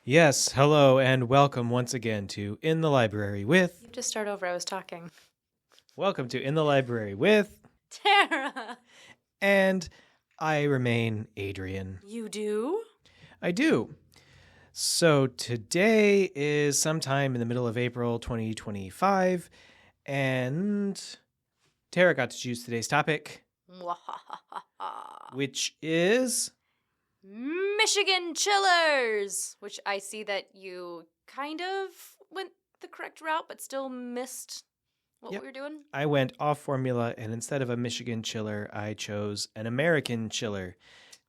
Yes, hello and welcome once again to In the Library with... You have to start over. I was talking. Welcome to In the Library with... Tara! And I remain Adrian. You do? I do. So today is sometime in the middle of April 2025, and Tara got to choose today's topic, which is... Michigan Chillers! Which I see that you kind of went the correct route, but still missed what we were doing. I went off formula, and instead of a Michigan chiller, I chose an American chiller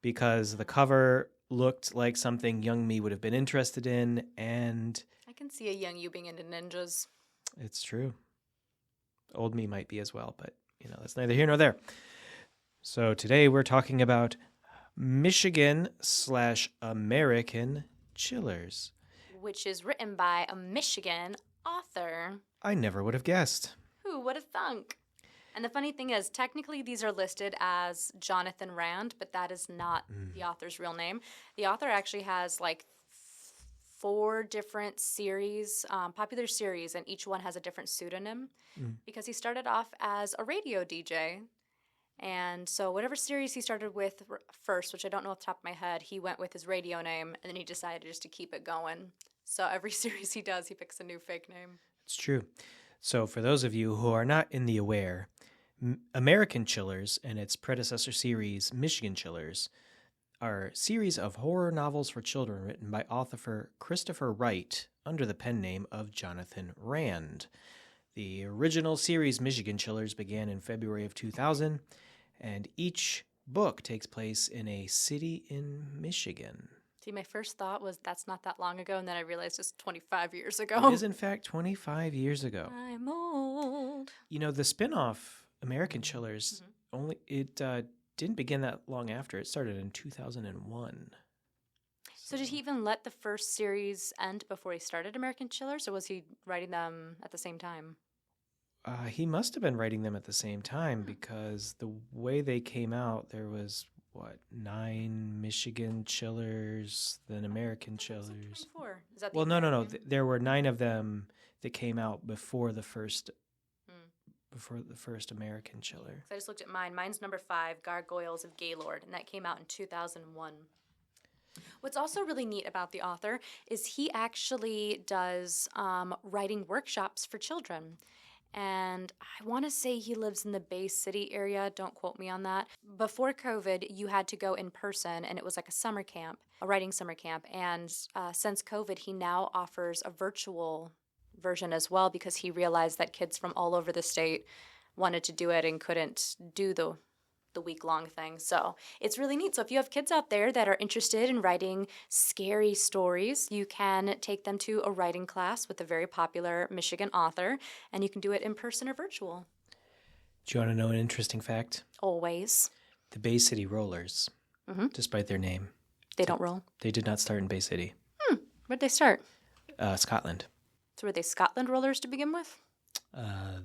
because the cover looked like something young me would have been interested in, and... I can see a young you being into ninjas. It's true. Old me might be as well, but, that's neither here nor there. So today we're talking about Michigan/American chillers. Which is written by a Michigan author. I never would have guessed. Who would have thunk? And the funny thing is, technically these are listed as Jonathan Rand, but that is not the author's real name. The author actually has like 4 different series, popular series, and each one has a different pseudonym because he started off as a radio DJ. And so whatever series he started with first, which I don't know off the top of my head, he went with his radio name, and then he decided just to keep it going. So every series he does, he picks a new fake name. It's true. So for those of you who are not in the aware, American Chillers and its predecessor series, Michigan Chillers, are a series of horror novels for children written by author Christopher Wright under the pen name of Jonathan Rand. The original series, Michigan Chillers, began in February of 2000, and each book takes place in a city in Michigan. See, my first thought was that's not that long ago, and then I realized it's 25 years ago. It is, in fact, 25 years ago. I'm old. The spin-off, American Chillers, didn't begin that long after. It started in 2001. So did he even let the first series end before he started American Chillers, or was he writing them at the same time? He must have been writing them at the same time because the way they came out, there was, 9 Michigan Chillers, then American Chillers. 24. Is that No. There were 9 of them that came out before the first American Chiller. I just looked at mine. Mine's number 5, Gargoyles of Gaylord, and that came out in 2001. What's also really neat about the author is he actually does writing workshops for children. And I want to say he lives in the Bay City area. Don't quote me on that. Before COVID, you had to go in person, and it was like a summer camp, a writing summer camp. And since COVID, he now offers a virtual version as well because he realized that kids from all over the state wanted to do it and couldn't do the week-long thing. So it's really neat. So if you have kids out there that are interested in writing scary stories, you can take them to a writing class with a very popular Michigan author, and you can do it in person or virtual. Do you want to know an interesting fact? Always. The Bay City Rollers, despite their name. They don't roll? They did not start in Bay City. Where'd they start? Scotland. So were they Scotland Rollers to begin with?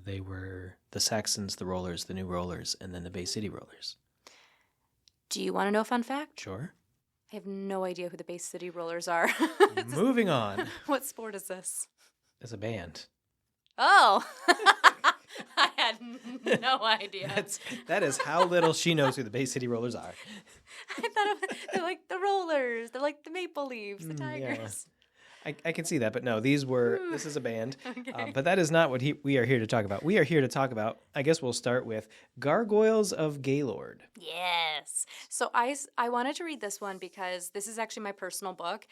They were the Saxons, the Rollers, the New Rollers, and then the Bay City Rollers. Do you want to know a fun fact? Sure. I have no idea who the Bay City Rollers are. Moving on. What sport is this? It's a band. Oh! I had no idea. That is how little she knows who the Bay City Rollers are. I thought they're like the Rollers. They're like the Maple Leafs, the Tigers. Yeah. I can see that, but no, this is a band. Okay. But that is not what we are here to talk about. We are here to talk about, I guess we'll start with Gargoyles of Gaylord. Yes. So I wanted to read this one because this is actually my personal book.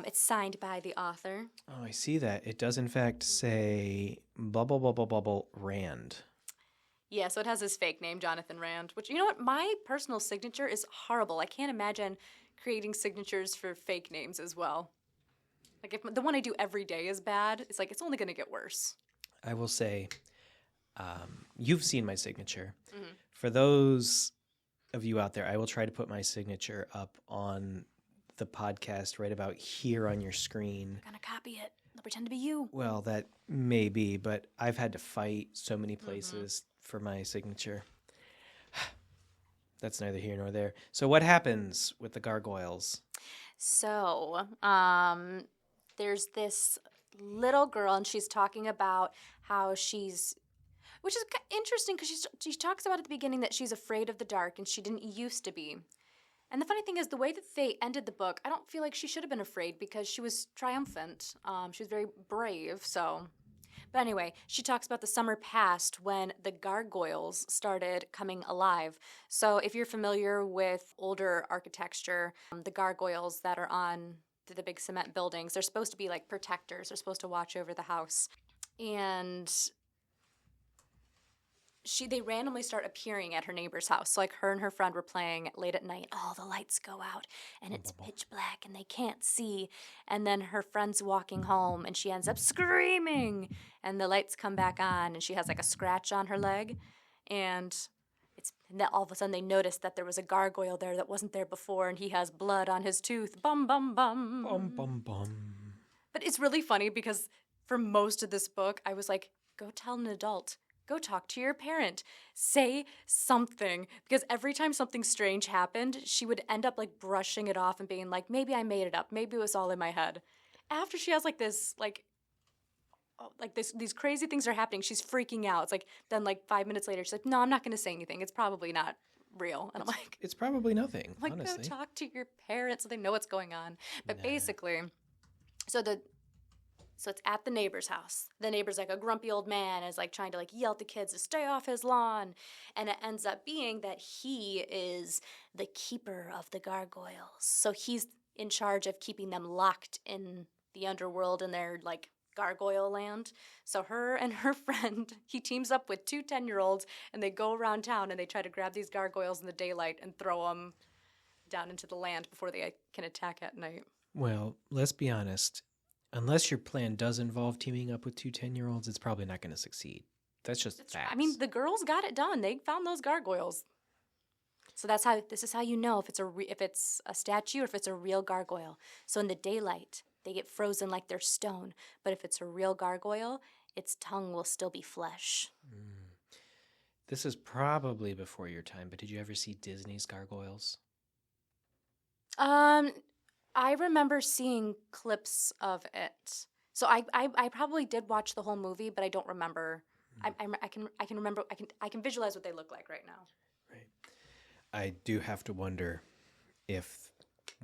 It's signed by the author. Oh, I see that. It does in fact say bubble Rand. Yeah, so it has his fake name, Jonathan Rand, which, you know what? My personal signature is horrible. I can't imagine creating signatures for fake names as well. Like, if the one I do every day is bad, it's like, it's only going to get worse. I will say, you've seen my signature. Mm-hmm. For those of you out there, I will try to put my signature up on the podcast right about here on your screen. I'm going to copy it. They'll pretend to be you. Well, that may be, but I've had to fight so many places for my signature. That's neither here nor there. So what happens with the gargoyles? So, there's this little girl, and she's talking about how she's, which is interesting because she talks about at the beginning that she's afraid of the dark and she didn't used to be. And the funny thing is, the way that they ended the book, I don't feel like she should have been afraid because she was triumphant. She was very brave, so. But anyway, she talks about the summer past when the gargoyles started coming alive. So if you're familiar with older architecture, the gargoyles that are on the big cement buildings, they're supposed to be like protectors. They're supposed to watch over the house. And they randomly start appearing at her neighbor's house. So like her and her friend were playing late at night. All the lights go out and it's pitch black and they can't see. And then her friend's walking home and she ends up screaming and the lights come back on and she has like a scratch on her leg. And then all of a sudden they notice that there was a gargoyle there that wasn't there before and he has blood on his tooth. Bum, bum, bum. Bum, bum, bum. But it's really funny because for most of this book, I was like, go tell an adult. Go talk to your parent. Say something. Because every time something strange happened, she would end up like brushing it off and being like, maybe I made it up. Maybe it was all in my head. After she has like this, these crazy things are happening, she's freaking out. It's like, then like 5 minutes later, she's like, no, I'm not going to say anything. It's probably not real. And I'm like, it's probably nothing, like, honestly. Go talk to your parents so they know what's going on. But basically, so it's at the neighbor's house. The neighbor's like a grumpy old man is like trying to like yell at the kids to stay off his lawn. And it ends up being that he is the keeper of the gargoyles. So he's in charge of keeping them locked in the underworld in their like gargoyle land. So her and her friend, he teams up with 2 10-year-olds and they go around town and they try to grab these gargoyles in the daylight and throw them down into the land before they can attack at night. Well, let's be honest. Unless your plan does involve teaming up with 2 10-year-olds, it's probably not going to succeed. That's just facts. I mean, the girls got it done. They found those gargoyles. So this is how you know if it's a statue or if it's a real gargoyle. So in the daylight, they get frozen like they're stone. But if it's a real gargoyle, its tongue will still be flesh. This is probably before your time, but did you ever see Disney's Gargoyles? I remember seeing clips of it. So I probably did watch the whole movie, but I don't remember. I can remember. I can visualize what they look like right now. Right. I do have to wonder if,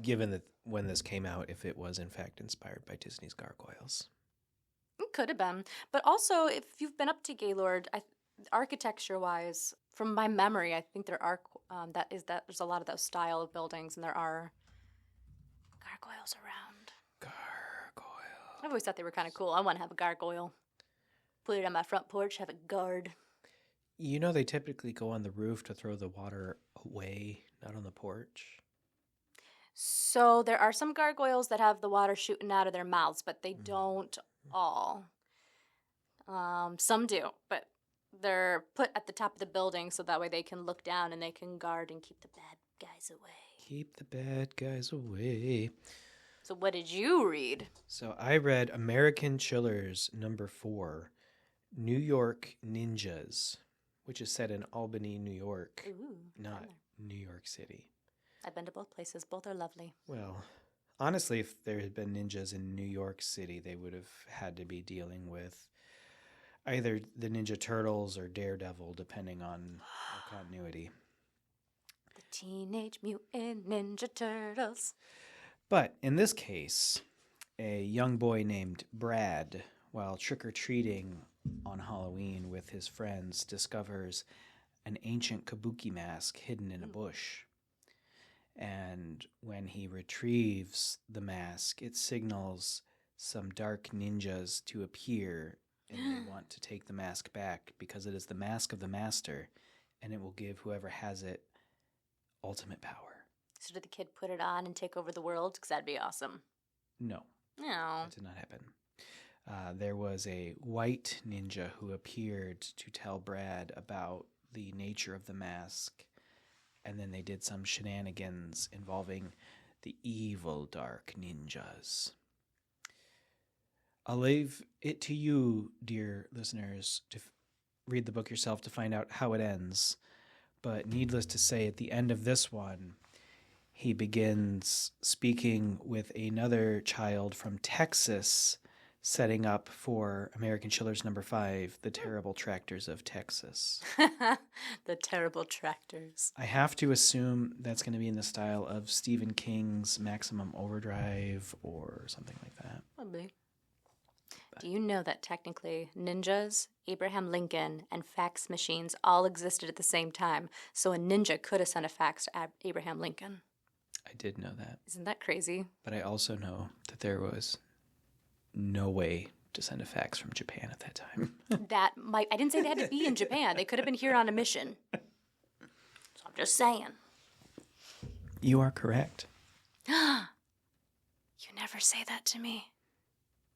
given that when this came out, if it was in fact inspired by Disney's Gargoyles. It could have been, but also if you've been up to Gaylord, architecture-wise, from my memory, I think there are there's a lot of those style of buildings, and there are gargoyles around. Gargoyle. I've always thought they were kind of cool. I want to have a gargoyle. Put it on my front porch, have it guard. You know they typically go on the roof to throw the water away, not on the porch. So there are some gargoyles that have the water shooting out of their mouths, but they don't all. Some do, but they're put at the top of the building so that way they can look down and they can guard and keep the bad guys away. Keep the bad guys away. So what did you read? So I read American Chillers #4, New York Ninjas, which is set in Albany, New York, not New York City. I've been to both places. Both are lovely. Well, honestly, if there had been ninjas in New York City, they would have had to be dealing with either the Ninja Turtles or Daredevil, depending on the continuity. The Teenage Mutant Ninja Turtles. But in this case, a young boy named Brad, while trick-or-treating on Halloween with his friends, discovers an ancient kabuki mask hidden in a bush. And when he retrieves the mask, it signals some dark ninjas to appear, and they want to take the mask back because it is the mask of the master, and it will give whoever has it ultimate power. So did the kid put it on and take over the world? Because that'd be awesome. No. No. That did not happen. There was a white ninja who appeared to tell Brad about the nature of the mask, and then they did some shenanigans involving the evil dark ninjas. I'll leave it to you, dear listeners, to read the book yourself to find out how it ends. But needless to say, at the end of this one, he begins speaking with another child from Texas, setting up for American Chillers number 5, The Terrible Tractors of Texas. The Terrible Tractors. I have to assume that's going to be in the style of Stephen King's Maximum Overdrive or something like that. Probably. Do you know that technically ninjas, Abraham Lincoln, and fax machines all existed at the same time? So a ninja could have sent a fax to Abraham Lincoln. I did know that. Isn't that crazy? But I also know that there was no way to send a fax from Japan at that time. I didn't say they had to be in Japan. They could have been here on a mission. So I'm just saying. You are correct. You never say that to me.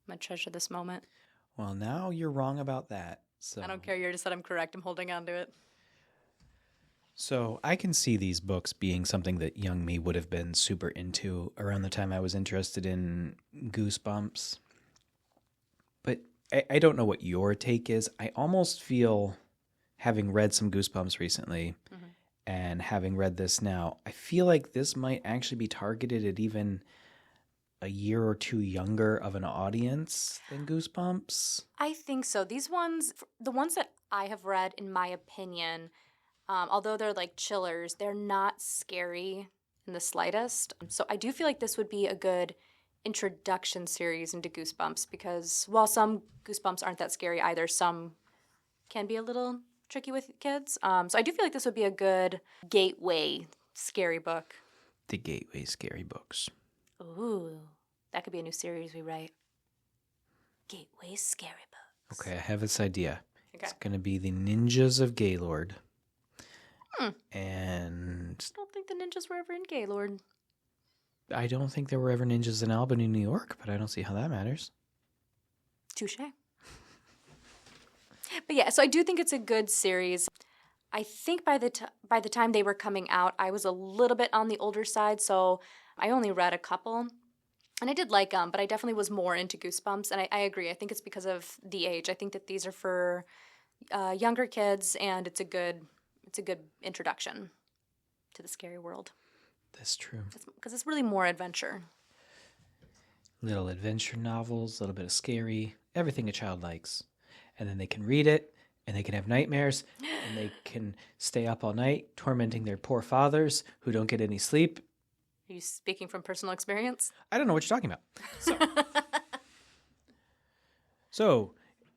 I'm going to treasure this moment. Well, now you're wrong about that. So I don't care. You already said I'm correct. I'm holding on to it. So I can see these books being something that young me would have been super into around the time I was interested in Goosebumps. But I don't know what your take is. I almost feel, having read some Goosebumps recently and having read this now, I feel like this might actually be targeted at even a year or two younger of an audience than Goosebumps. I think so. These ones, the ones that I have read, in my opinion, although they're like chillers, they're not scary in the slightest. So I do feel like this would be a good introduction series into Goosebumps, because while some Goosebumps aren't that scary either, some can be a little tricky with kids. So I do feel like this would be a good gateway scary book. The Gateway Scary Books. Ooh, that could be a new series we write. Gateway Scary Books. Okay, I have this idea. Okay. It's going to be the Ninjas of Gaylord. And I don't think the ninjas were ever in Gaylord. I don't think there were ever ninjas in Albany, New York, but I don't see how that matters. Touche. But yeah, so I do think it's a good series. I think by the time they were coming out, I was a little bit on the older side, so I only read a couple. And I did like them, but I definitely was more into Goosebumps, and I agree. I think it's because of the age. I think that these are for younger kids, and it's a good introduction to the scary world. That's true. Because it's really more adventure. Little adventure novels, a little bit of scary, everything a child likes. And then they can read it, and they can have nightmares, and they can stay up all night tormenting their poor fathers who don't get any sleep. Are you speaking from personal experience? I don't know what you're talking about. So,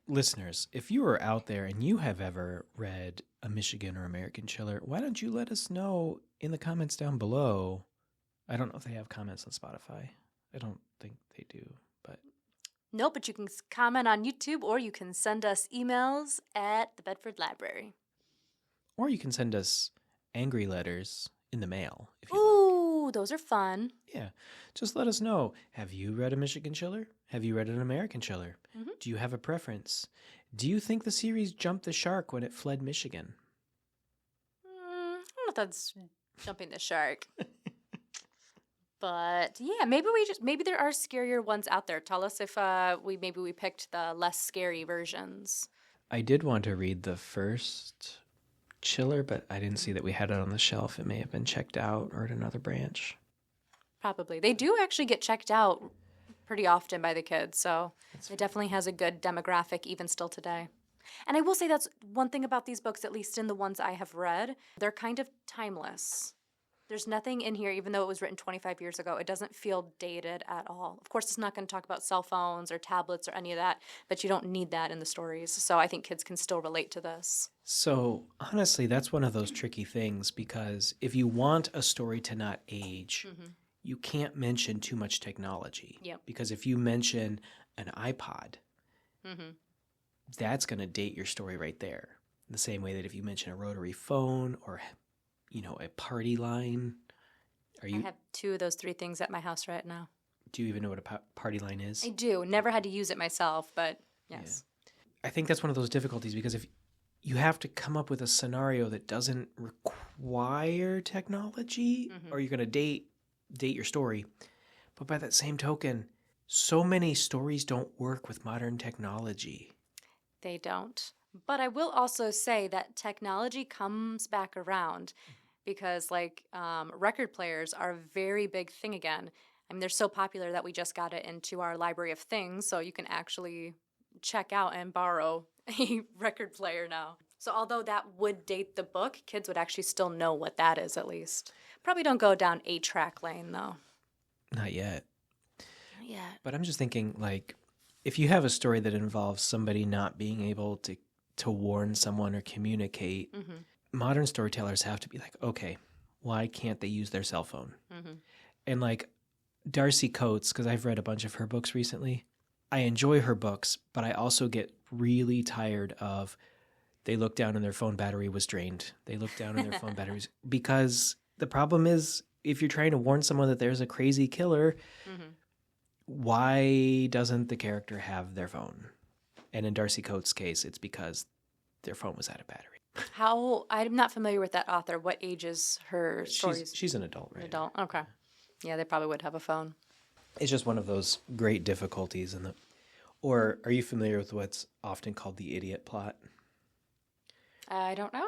listeners, if you are out there and you have ever read a Michigan or American Chiller, why don't you let us know in the comments down below? I don't know if they have comments on Spotify. I don't think they do, but... No, but you can comment on YouTube, or you can send us emails at the Bedford Library. Or you can send us angry letters in the mail. If you Ooh, those are fun. Yeah. Just let us know. Have you read a Michigan Chiller? Have you read an American Chiller? Mm-hmm. Do you have a preference? Do you think the series jumped the shark when it fled Michigan? I don't know if that's jumping the shark. But yeah, maybe there are scarier ones out there. Tell us if we picked the less scary versions. I did want to read the first Chiller, but I didn't see that we had it on the shelf. It may have been checked out or at another branch. Probably. They do actually get checked out pretty often by the kids, so it definitely has a good demographic even still today. And I will say that's one thing about these books, at least in the ones I have read, they're kind of timeless. There's nothing in here, even though it was written 25 years ago, it doesn't feel dated at all. Of course, it's not going to talk about cell phones or tablets or any of that, but you don't need that in the stories. So I think kids can still relate to this. So honestly, that's one of those tricky things, because if you want a story to not age, you can't mention too much technology. Yep. Because if you mention an iPod, that's going to date your story right there. The same way that if you mention a rotary phone or, a party line. I have 2 of those 3 things at my house right now. Do you even know what a party line is? I do. Never had to use it myself, but yes. Yeah. I think that's one of those difficulties, because if you have to come up with a scenario that doesn't require technology, or you're going to date your story. But by that same token, so many stories don't work with modern technology. They don't. But I will also say that technology comes back around, because like record players are a very big thing again. I mean, they're so popular that we just got it into our library of things, so you can actually check out and borrow a record player now. So although that would date the book, kids would actually still know what that is at least. Probably don't go down 8-track lane though. Not yet. Not yet. But I'm just thinking, like, if you have a story that involves somebody not being able to warn someone or communicate, modern storytellers have to be like, okay, why can't they use their cell phone? And like Darcy Coates, because I've read a bunch of her books recently, I enjoy her books, but I also get really tired of they look down and their phone battery was drained. They look down and their phone batteries, because the problem is if you're trying to warn someone that there's a crazy killer, why doesn't the character have their phone? And in Darcy Coates' case, it's because their phone was out of battery. I'm not familiar with that author. What age is her stories? She's an adult, right? An adult, okay. Yeah, they probably would have a phone. It's just one of those great difficulties in the. Or are you familiar with what's often called the idiot plot? I don't know.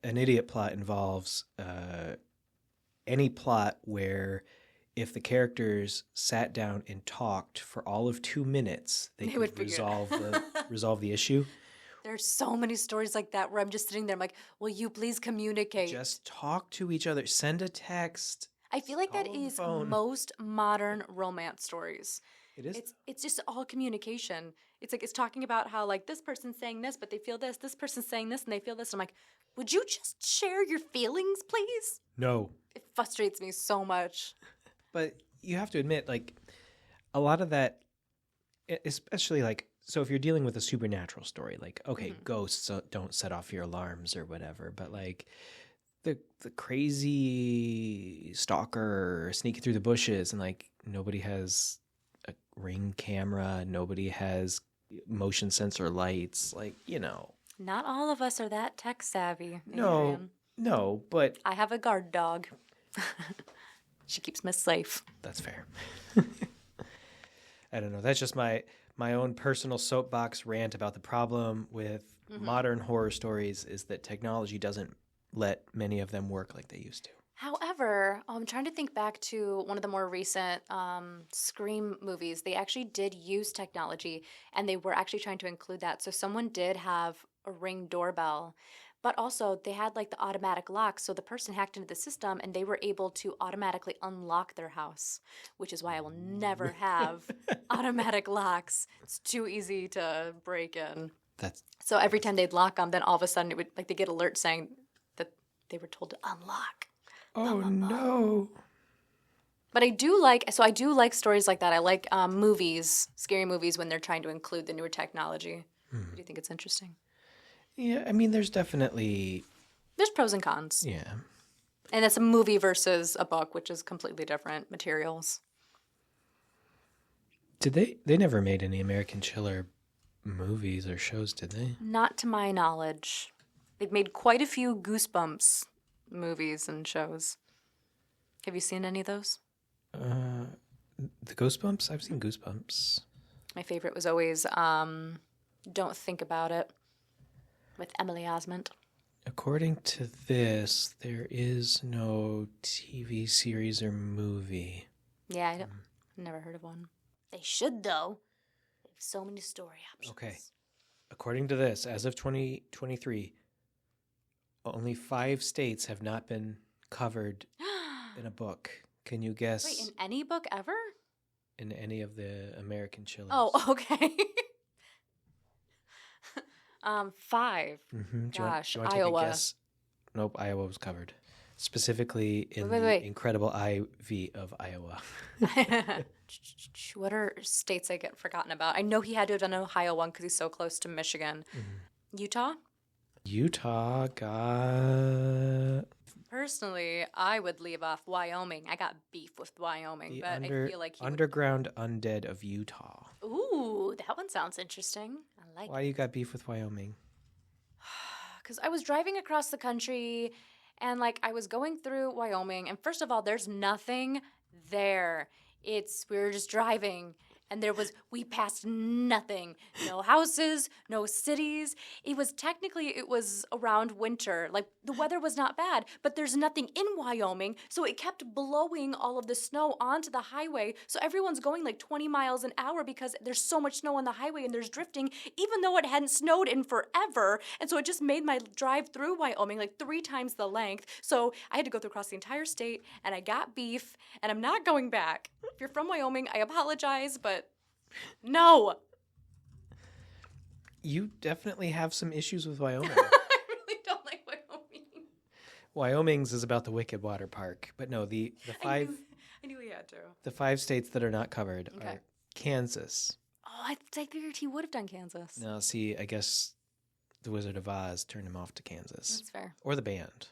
An idiot plot involves any plot where if the characters sat down and talked for all of 2 minutes, they could resolve the issue. There's so many stories like that where I'm just sitting there, I'm like, will you please communicate? Just talk to each other. Send a text. I feel like that is most modern romance stories. It is. It's just all communication. It's like it's talking about how like this person's saying this, but they feel this person's saying this, and they feel this. I'm like, would you just share your feelings, please? No. It frustrates me so much. But you have to admit, like, a lot of that, especially like, so if you're dealing with a supernatural story, like, okay, ghosts don't set off your alarms or whatever, but like the crazy stalker sneaking through the bushes and like nobody has a Ring camera, nobody has motion sensor lights, like, Not all of us are that tech savvy. No, Adrian. no, but I have a guard dog. She keeps me safe. That's fair. I don't know. That's just my own personal soapbox rant about the problem with modern horror stories is that technology doesn't let many of them work like they used to. However, I'm trying to think back to one of the more recent Scream movies. They actually did use technology, and they were actually trying to include that. So someone did have a Ring doorbell, but also they had like the automatic lock. So the person hacked into the system, and they were able to automatically unlock their house, which is why I will never have automatic locks. It's too easy to break in. So every time they'd lock them, then all of a sudden it would like they get alerts saying that they were told to unlock. Oh, no. But I do like stories like that. I like movies, scary movies, when they're trying to include the newer technology. Do you think it's interesting? Yeah, I mean, there's pros and cons. Yeah. And it's a movie versus a book, which is completely different materials. Did they never made any American Chiller movies or shows, did they? Not to my knowledge. They've made quite a few Goosebumps movies and shows. Have you seen any of those? The Goosebumps? I've seen Goosebumps. My favorite was always Don't Think About It with Emily Osment. According to this, there is no TV series or movie. Yeah, I've never heard of one. They should, though. They have so many story options. Okay. According to this, as of 2023, only 5 states have not been covered in a book. Can you guess? Wait, in any book ever? In any of the American Chillers. Oh, okay. 5. Gosh, do you want to Iowa. Take a guess? Nope, Iowa was covered. Specifically in Wait. the incredible IV of Iowa. What are states I get forgotten about? I know he had to have done an Ohio one because he's so close to Michigan. Utah? Utah got... Personally, I would leave off Wyoming. I got beef with Wyoming, but I feel like he Underground Undead of Utah. Ooh, that one sounds interesting. I like Why you got beef with Wyoming? Because I was driving across the country and like I was going through Wyoming, and first of all, there's nothing there. We were just driving, And we passed nothing. No houses, no cities. It was around winter. Like, the weather was not bad, but there's nothing in Wyoming, so it kept blowing all of the snow onto the highway. So everyone's going like 20 miles an hour because there's so much snow on the highway and there's drifting, even though it hadn't snowed in forever. And so it just made my drive through Wyoming like 3 times the length. So I had to go across the entire state, and I got beef, and I'm not going back. If you're from Wyoming, I apologize, but no. You definitely have some issues with Wyoming. I really don't like Wyoming. Wyoming's is about the Wicked Water Park, but no, the five I knew he had to. the 5 states that are not covered Okay. are Kansas. Oh, I figured he would have done Kansas. Now, see, I guess the Wizard of Oz turned him off to Kansas. That's fair. Or the band,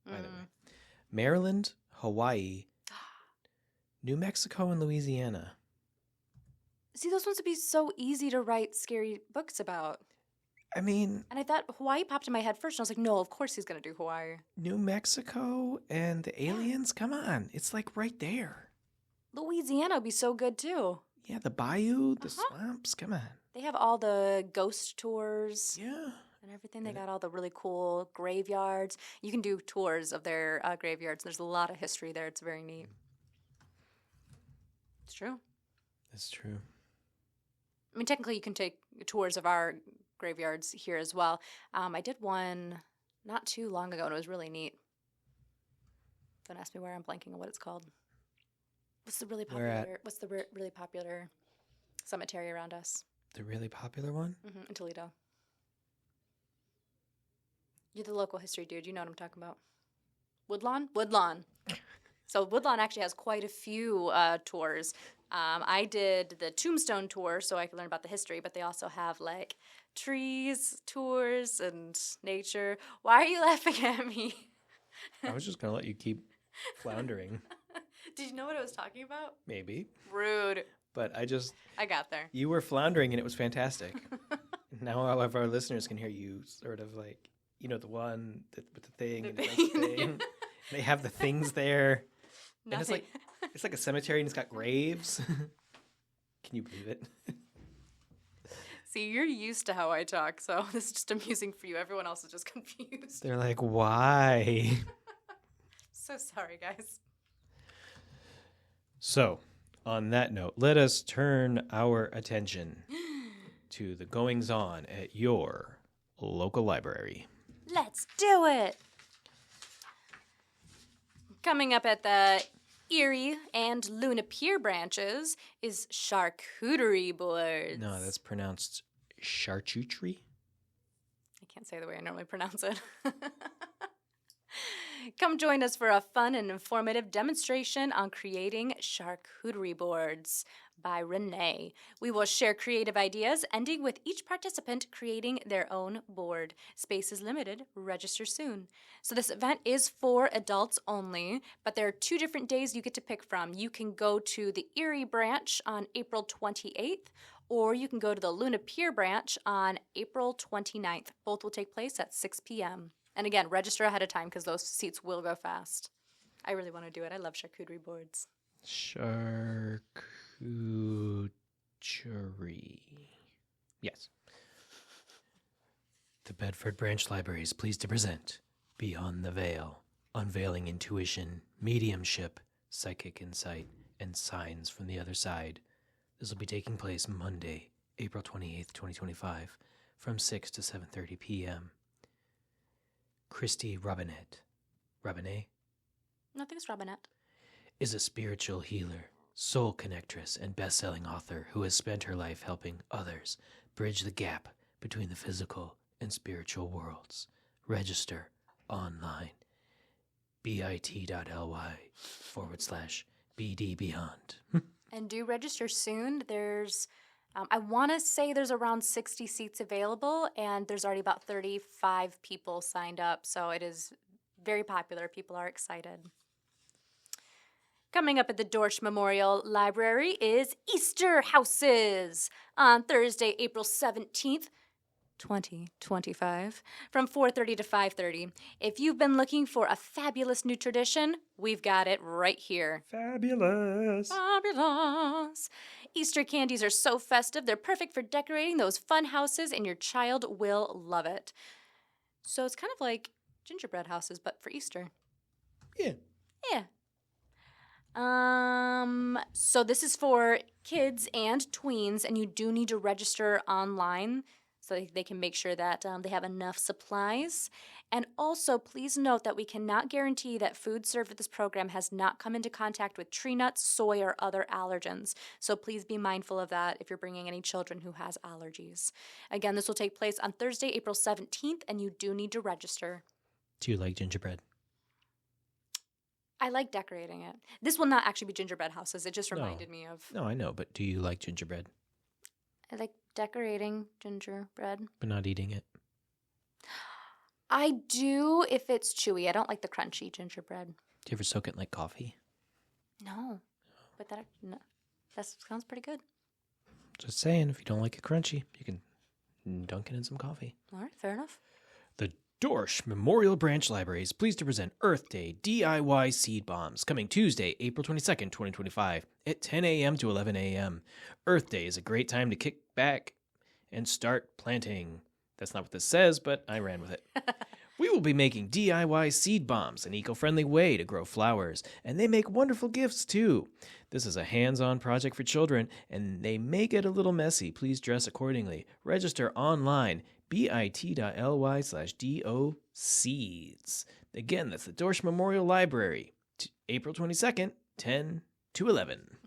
by the way. Maryland, Hawaii, New Mexico, and Louisiana. See, those ones would be so easy to write scary books about. I mean, And I thought Hawaii popped in my head first, and I was like, no, of course he's going to do Hawaii. New Mexico and the aliens? Come on. It's like right there. Louisiana would be so good, too. Yeah, the bayou, the swamps. Come on. They have all the ghost tours Yeah. and everything. They got all the really cool graveyards. You can do tours of their graveyards. There's a lot of history there. It's very neat. It's true. That's true. I mean, technically, you can take tours of our graveyards here as well. I did one not too long ago, and it was really neat. Don't ask me where. I'm blanking on what it's called. What's the really popular cemetery around us? The really popular one? In Toledo. You're the local history dude. You know what I'm talking about. Woodlawn? Woodlawn. So Woodlawn actually has quite a few tours. I did the Tombstone tour so I could learn about the history, but they also have like trees tours and nature. Why are you laughing at me? I was just going to let you keep floundering. Did you know what I was talking about? Maybe. Rude. But I got there. You were floundering and it was fantastic. Now all of our listeners can hear you sort of like, you know, the one with the thing. And the thing. They have the things there. And it's like a cemetery and it's got graves. Can you believe it? See, you're used to how I talk, so this is just amusing for you. Everyone else is just confused. They're like, why? So sorry, guys. So, on that note, let us turn our attention to the goings-on at your local library. Let's do it! Coming up at the Erie and Luna Pier branches is charcuterie boards. No, that's pronounced charcuterie. I can't say the way I normally pronounce it. Come join us for a fun and informative demonstration on creating charcuterie boards by Renee. We will share creative ideas, ending with each participant creating their own board. Space is limited. Register soon. So this event is for adults only, but there are 2 different days you get to pick from. You can go to the Erie branch on April 28th, or you can go to the Luna Pier branch on April 29th. Both will take place at 6 p.m. And again, register ahead of time because those seats will go fast. I really want to do it. I love charcuterie boards. Charcuterie. Yes. The Bedford Branch Library is pleased to present Beyond the Veil, Unveiling Intuition, Mediumship, Psychic Insight, and Signs from the Other Side. This will be taking place Monday, April 28th, 2025, from 6 to 7:30 p.m. Christy Robinette No, I think it's Robinette. is a spiritual healer, soul connectress, and best-selling author who has spent her life helping others bridge the gap between the physical and spiritual worlds. Register online. bit.ly/BDBeyond. And do register soon. There's, I want to say there's around 60 seats available, and there's already about 35 people signed up. So it is very popular. People are excited. Coming up at the Dorsch Memorial Library is Easter Houses on Thursday, April 17th, 2025 from 4:30 to 5:30. If you've been looking for a fabulous new tradition, we've got it right here. Fabulous. Fabulous. Easter candies are so festive, they're perfect for decorating those fun houses, and your child will love it. So it's kind of like gingerbread houses, but for Easter. Yeah. Yeah. So this is for kids and tweens, and you do need to register online so they can make sure that they have enough supplies. And also, please note that we cannot guarantee that food served at this program has not come into contact with tree nuts, soy, or other allergens. So please be mindful of that if you're bringing any children who has allergies. Again, this will take place on Thursday, April 17th, and you do need to register. Do you like gingerbread? I like decorating it. This will not actually be gingerbread houses. It just reminded me of... No, I know, but do you like gingerbread? I like decorating gingerbread. But not eating it? I do if it's chewy. I don't like the crunchy gingerbread. Do you ever soak it in like coffee? No. But that sounds pretty good. Just saying, if you don't like it crunchy, you can dunk it in some coffee. All right, fair enough. The Dorsch Memorial Branch Library is pleased to present Earth Day DIY Seed Bombs coming Tuesday, April 22nd, 2025 at 10 a.m. to 11 a.m. Earth Day is a great time to kick back and start planting. That's not what this says, but I ran with it. We will be making DIY seed bombs, an eco-friendly way to grow flowers, and they make wonderful gifts too. This is a hands-on project for children, and they may get a little messy. Please dress accordingly. Register online, bit.ly/doseeds. Again, that's the Dorsch Memorial Library, April 22nd, 10 to 11.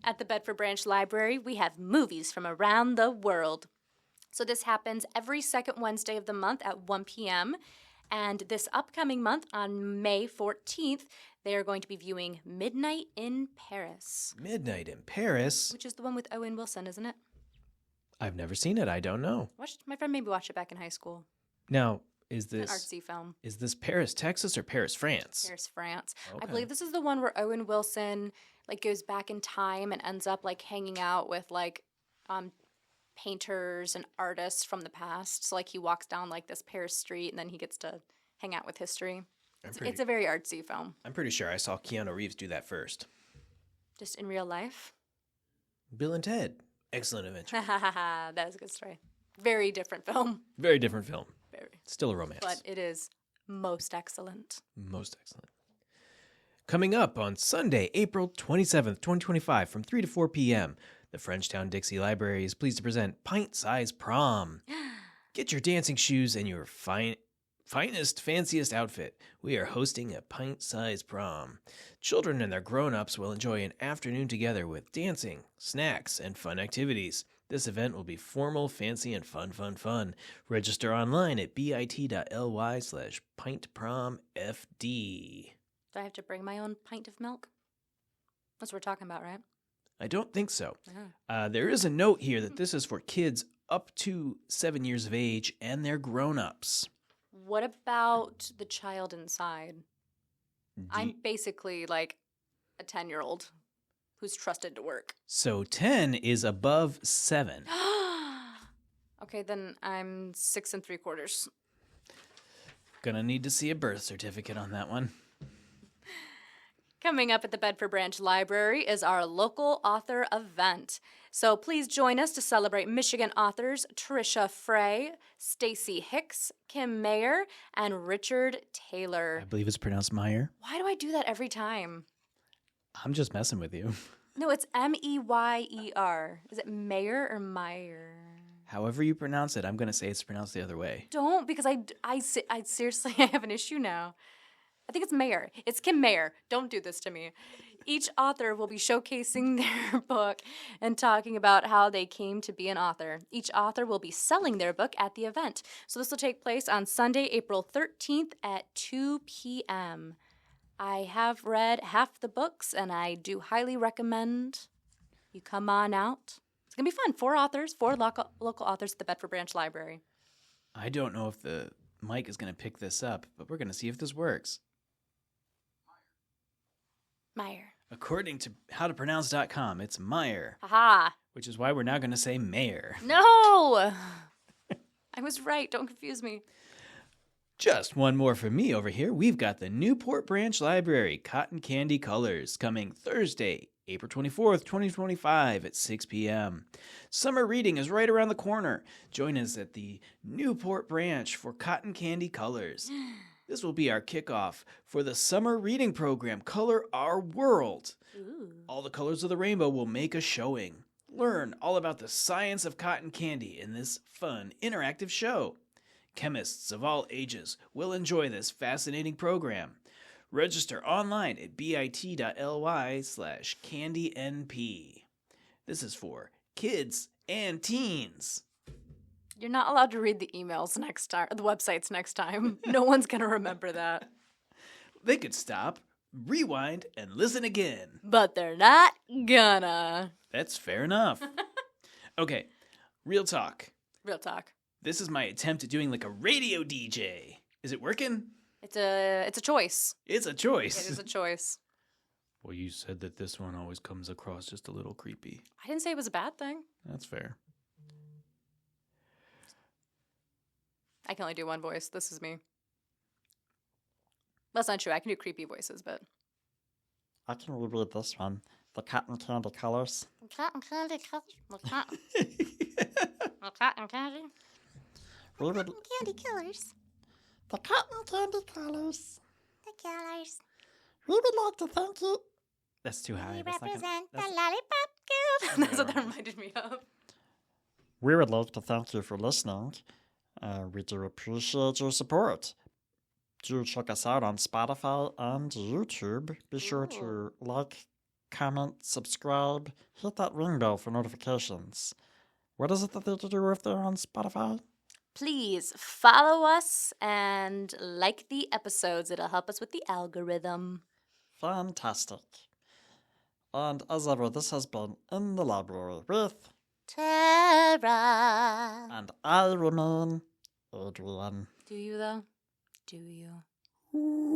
At the Bedford Branch Library, we have movies from around the world. So this happens every second Wednesday of the month at 1 p.m. And this upcoming month, on May 14th, they are going to be viewing Midnight in Paris. Midnight in Paris? Which is the one with Owen Wilson, isn't it? I've never seen it. I don't know. My friend maybe watched it back in high school. Now, is this... It's an artsy film. Is this Paris, Texas, or Paris, France? Paris, France. Okay. I believe this is the one where Owen Wilson goes back in time and ends up hanging out with painters and artists from the past. So he walks down this Paris street and then he gets to hang out with history. It's a very artsy film. I'm pretty sure I saw Keanu Reeves do that first. Just in real life? Bill and Ted. Excellent adventure. That is a good story. Very different film. Very different film. Very. Still a romance. But it is most excellent. Most excellent. Coming up on Sunday, April 27th, 2025 from 3 to 4 p.m., the Frenchtown Dixie Library is pleased to present Pint Size Prom. Get your dancing shoes and your finest, fanciest outfit. We are hosting a Pint Size Prom. Children and their grown-ups will enjoy an afternoon together with dancing, snacks, and fun activities. This event will be formal, fancy, and fun. Register online at bit.ly/pintpromfd. Do I have to bring my own pint of milk? That's what we're talking about, right? I don't think so. Uh-huh. There is a note here that this is for kids up to 7 years of age and their grown-ups. What about the child inside? I'm basically a 10-year-old who's trusted to work. So 10 is above 7. Okay, then I'm 6 3/4. Gonna need to see a birth certificate on that one. Coming up at the Bedford Branch Library is our local author event. So please join us to celebrate Michigan authors Tricia Frey, Stacy Hicks, Kim Mayer, and Richard Taylor. I believe it's pronounced Meyer. Why do I do that every time? I'm just messing with you. No, it's Meyer. Is it Mayer or Meyer? However you pronounce it, I'm going to say it's pronounced the other way. Don't, because I seriously, I have an issue now. I think it's Mayer. It's Kim Mayer. Don't do this to me. Each author will be showcasing their book and talking about how they came to be an author. Each author will be selling their book at the event. So this will take place on Sunday, April 13th at 2 p.m. I have read half the books, and I do highly recommend you come on out. It's going to be fun. 4 authors, 4 local authors at the Bedford Branch Library. I don't know if the mic is going to pick this up, but we're going to see if this works. Meyer. According to howtopronounce.com, it's Meyer. Aha. Which is why we're now going to say Mayor. No. I was right. Don't confuse me. Just one more from me over here. We've got the Newport Branch Library Cotton Candy Colors coming Thursday, April 24th, 2025 at 6 p.m. Summer reading is right around the corner. Join us at the Newport Branch for Cotton Candy Colors. This will be our kickoff for the summer reading program, Color Our World. Ooh. All the colors of the rainbow will make a showing. Learn all about the science of cotton candy in this fun, interactive show. Chemists of all ages will enjoy this fascinating program. Register online at bit.ly/candynp. This is for kids and teens. You're not allowed to read the emails next time, the websites next time. No one's going to remember that. They could stop, rewind, and listen again. But they're not gonna. That's fair enough. Okay, real talk. Real talk. This is my attempt at doing like a radio DJ. Is it working? It's a choice. It's a choice. It is a choice. Well, you said that this one always comes across just a little creepy. I didn't say it was a bad thing. That's fair. I can only do one voice. This is me. That's not true. I can do creepy voices, but... I can reread this one. The cotton candy colors. Cotton candy colors. Cotton candy. Reread Candy colors. the cotton candy colors. The colors. We would like to thank you. That's too high. We That's not gonna- represent the that's- lollipop girl. That's what that reminded me of. We would like to thank you for listening. We do appreciate your support. Do check us out on Spotify and YouTube. Be sure to like, comment, subscribe, hit that ring bell for notifications. What is it that they do if they're on Spotify? Please follow us and like the episodes. It'll help us with the algorithm. Fantastic. And as ever, this has been In the Library with, Tara. and I remain Adrian. Do you, though? Do you? Ooh.